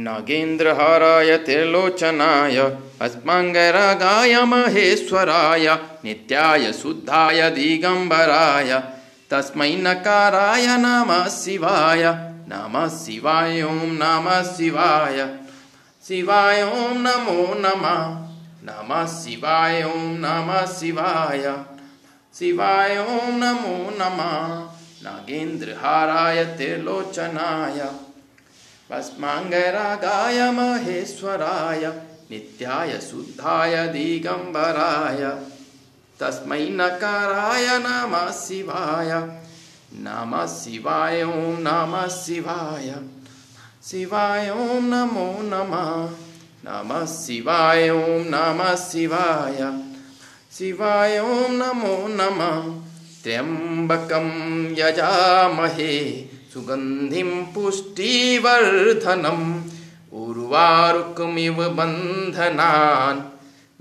नागेन्द्रहाराय त्रिलोचनाय अस्मांगरागाय महेश्वराय नित्याय शुद्धाय दिगंबराय तस्मै नकाराय नमः शिवाय ओं नमः शिवाय शिवाय ओं नमो नमः नमः शिवाय ओं नमः शिवाय शिवाय ओं नमो नमः नागेन्द्रहाराय त्रिलोचनाय भस्मांगरागाय महेश्वराय नित्याय शुद्धाय दिगंबराय तस्मै नकाराय नमः शिवाय ओं नमः शिवाय शिवाय ओं नमो नमः नमः शिवाय ओं नमः शिवाय शिवाय ओं नमो नमः त्र्यंबकं यजामहे सुगंधिं पुष्टिवर्धनम् उर्वारुकमिव बन्धनान्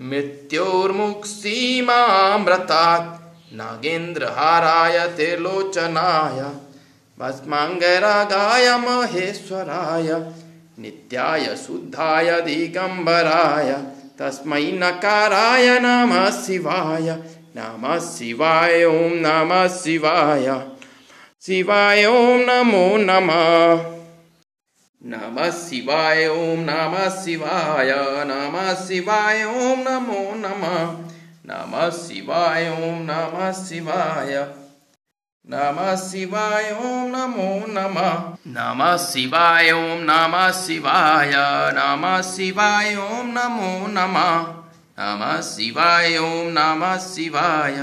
मृत्योर्मुक्षीमामृतात् नागेन्द्रहाराय त्रिलोचनाय भस्मांगरागाय महेश्वराय नित्याय शुद्धाय दिगंबराय तस्मै नकाराय नमः शिवाय ओं नमः शिवाय शिवाय ओं नमो नमः नमः शिवाय ओं नमः शिवाय ओं नमो नमः नमः शिवाय ओं नमः शिवाय ओं नमो नमः नमः शिवाय ओं नमः शिवाय ओं नमो नमः नमः शिवाय ओं नमः शिवाय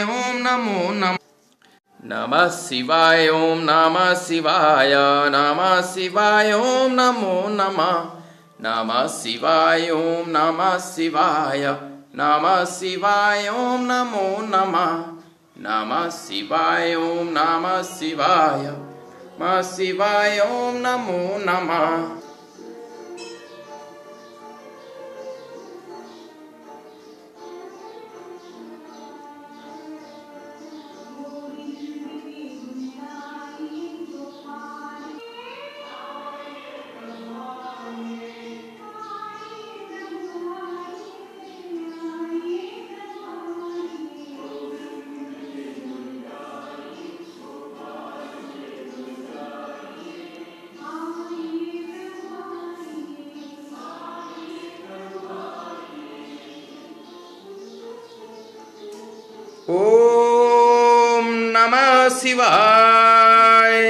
ओं नमो नमः नमः शिवाय ओं नमः शिवाय ओं नमो नमः नमः शिवाय ओं नमः शिवाय ओं नमो नमः नमः शिवाय ओं नमः शिवाय ओं नमो नमः ओम नमः शिवाय।